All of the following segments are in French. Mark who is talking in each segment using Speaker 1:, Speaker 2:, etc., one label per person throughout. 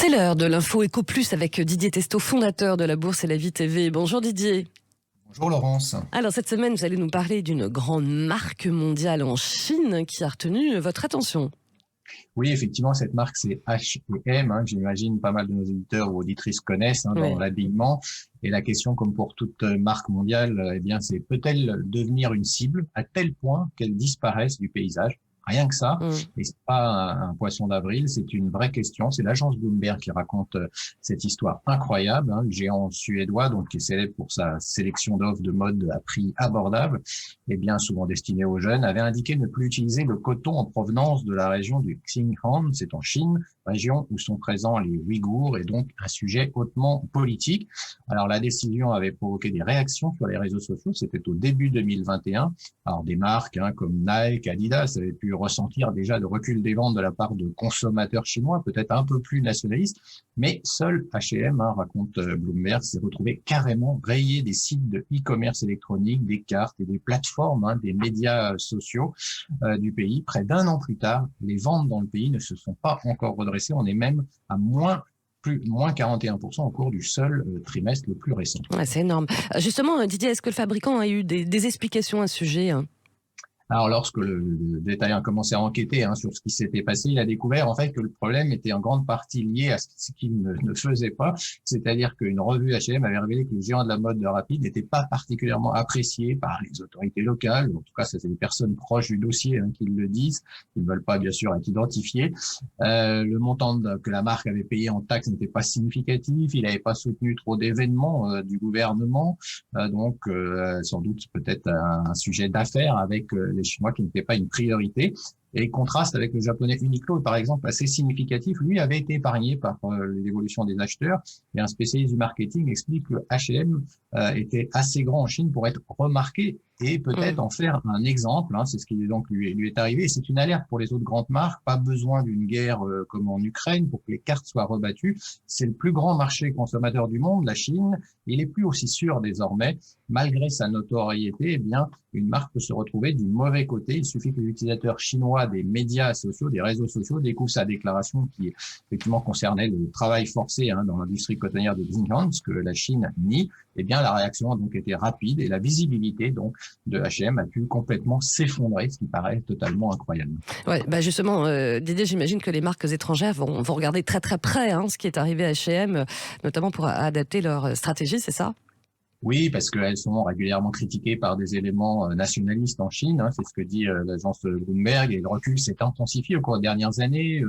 Speaker 1: C'est l'heure de l'info Éco Plus avec Didier Testo, fondateur de la Bourse et la Vie TV. Bonjour Didier.
Speaker 2: Bonjour Laurence.
Speaker 1: Alors cette semaine, vous allez nous parler d'une grande marque mondiale en Chine qui a retenu votre attention.
Speaker 2: Oui, effectivement, cette marque, c'est H&M, que j'imagine pas mal de nos éditeurs ou auditrices connaissent dans l'habillement. Et la question, comme pour toute marque mondiale, c'est peut-elle devenir une cible à tel point qu'elle disparaisse du paysage? Rien que ça. Et c'est pas un poisson d'avril, c'est une vraie question. C'est l'agence Bloomberg qui raconte cette histoire incroyable. Le géant suédois, donc qui est célèbre pour sa sélection d'offres de mode à prix abordable, et bien souvent destinées aux jeunes, avait indiqué ne plus utiliser le coton en provenance de la région du Xinjiang, c'est en Chine, région où sont présents les Ouïghours, et donc un sujet hautement politique. Alors la décision avait provoqué des réactions sur les réseaux sociaux. C'était au début 2021. Alors des marques comme Nike, Adidas avaient pu ressentir déjà le recul des ventes de la part de consommateurs chinois, peut-être un peu plus nationalistes, mais seul H&M, raconte Bloomberg, s'est retrouvé carrément rayé des sites de e-commerce électronique, des cartes et des plateformes, des médias sociaux du pays. Près d'un an plus tard, les ventes dans le pays ne se sont pas encore redressées. On est même à moins 41% au cours du seul trimestre le plus récent.
Speaker 1: Ouais, c'est énorme. Justement, Didier, est-ce que le fabricant a eu des explications à ce sujet ?
Speaker 2: Alors, lorsque le détaillant a commencé à enquêter sur ce qui s'était passé, il a découvert en fait que le problème était en grande partie lié à ce qu'il ne faisait pas, c'est-à-dire qu'une revue H&M avait révélé que le géant de la mode rapide n'était pas particulièrement apprécié par les autorités locales. En tout cas, ça c'est des personnes proches du dossier qui le disent. Ils ne veulent pas, bien sûr, être identifiés. Le montant que la marque avait payé en taxes n'était pas significatif. Il n'avait pas soutenu trop d'événements du gouvernement. Donc, sans doute peut-être un sujet d'affaires avec les Chinois qui n'était pas une priorité. Et contraste avec le japonais Uniqlo, par exemple, assez significatif, lui avait été épargné par l'évolution des acheteurs. Et un spécialiste du marketing explique que H&M était assez grand en Chine pour être remarqué et peut-être en faire un exemple. C'est ce qui donc lui est arrivé. Et c'est une alerte pour les autres grandes marques. Pas besoin d'une guerre comme en Ukraine pour que les cartes soient rebattues. C'est le plus grand marché consommateur du monde, la Chine. Il est plus aussi sûr désormais. Malgré sa notoriété, une marque peut se retrouver du mauvais côté. Il suffit que les utilisateurs chinois des médias sociaux, des réseaux sociaux, découvrent sa déclaration qui effectivement concernait le travail forcé dans l'industrie cotonnière de Xinjiang, ce que la Chine nie. La réaction a donc été rapide et la visibilité donc de H&M a pu complètement s'effondrer, ce qui paraît totalement incroyable.
Speaker 1: Ouais, justement, Didier, j'imagine que les marques étrangères vont regarder très très près ce qui est arrivé à H&M, notamment pour adapter leur stratégie, c'est ça ?
Speaker 2: Oui, parce qu'elles sont régulièrement critiquées par des éléments nationalistes en Chine. C'est ce que dit l'agence Bloomberg. Et le recul s'est intensifié au cours des dernières années.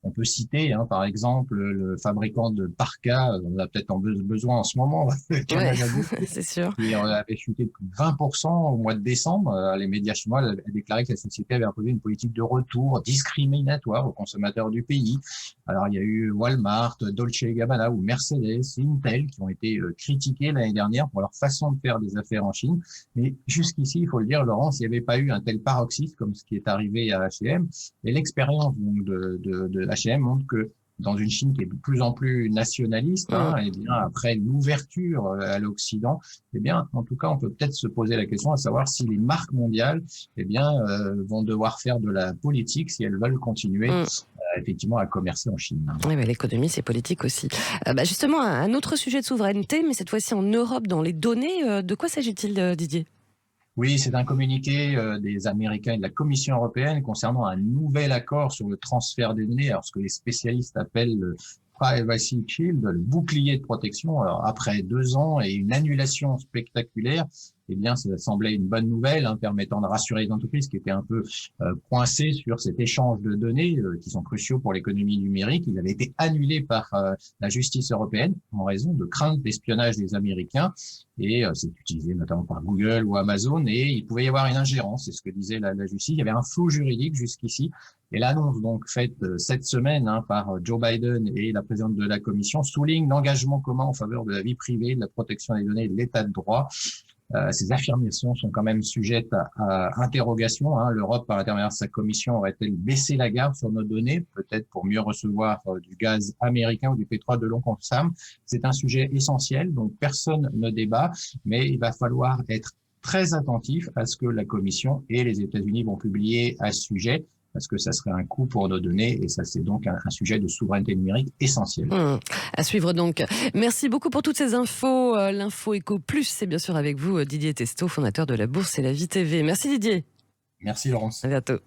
Speaker 2: On peut citer, par exemple, le fabricant de parkas. On a peut-être besoin en ce moment.
Speaker 1: C'est sûr.
Speaker 2: Qui avait chuté de plus de 20% au mois de décembre. Les médias chinois avaient déclaré que la société avait imposé une politique de retour discriminatoire aux consommateurs du pays. Alors, il y a eu Walmart, Dolce & Gabbana ou Mercedes, Intel qui ont été critiqués l'année dernière pour leur façon de faire des affaires en Chine. Mais jusqu'ici, il faut le dire, Laurence, il n'y avait pas eu un tel paroxysme comme ce qui est arrivé à H&M. Et l'expérience de H&M montre que dans une Chine qui est de plus en plus nationaliste, après l'ouverture à l'Occident, en tout cas, on peut peut-être se poser la question à savoir si les marques mondiales, vont devoir faire de la politique si elles veulent continuer effectivement à commercer en Chine.
Speaker 1: Oui, l'économie, c'est politique aussi. Justement, un autre sujet de souveraineté, mais cette fois-ci en Europe, dans les données. De quoi s'agit-il, Didier ?
Speaker 2: Oui, c'est un communiqué des Américains et de la Commission européenne concernant un nouvel accord sur le transfert des données, alors ce que les spécialistes appellent le Privacy Shield, le bouclier de protection. Alors, après 2 ans et une annulation spectaculaire, ça semblait une bonne nouvelle, permettant de rassurer les entreprises qui étaient un peu coincées sur cet échange de données qui sont cruciaux pour l'économie numérique. Il avait été annulé par la justice européenne en raison de craintes d'espionnage des Américains et c'est utilisé notamment par Google ou Amazon et il pouvait y avoir une ingérence, c'est ce que disait la justice. Il y avait un flou juridique jusqu'ici et l'annonce donc faite cette semaine par Joe Biden et la présidente de la Commission souligne l'engagement commun en faveur de la vie privée, de la protection des données et de l'état de droit. Ces affirmations sont quand même sujettes à interrogation. L'Europe, par l'intermédiaire de sa commission, aurait-elle baissé la garde sur nos données, peut-être pour mieux recevoir du gaz américain ou du pétrole de long consomme? C'est un sujet essentiel, donc personne ne débat, mais il va falloir être très attentif à ce que la Commission et les États-Unis vont publier à ce sujet. parce que ça serait un coût pour nos données, et ça, c'est donc un sujet de souveraineté numérique essentiel.
Speaker 1: À suivre donc. Merci beaucoup pour toutes ces infos. L'info Éco Plus, c'est bien sûr avec vous, Didier Testot, fondateur de la Bourse et la Vie TV. Merci Didier.
Speaker 2: Merci Laurence.
Speaker 1: À bientôt.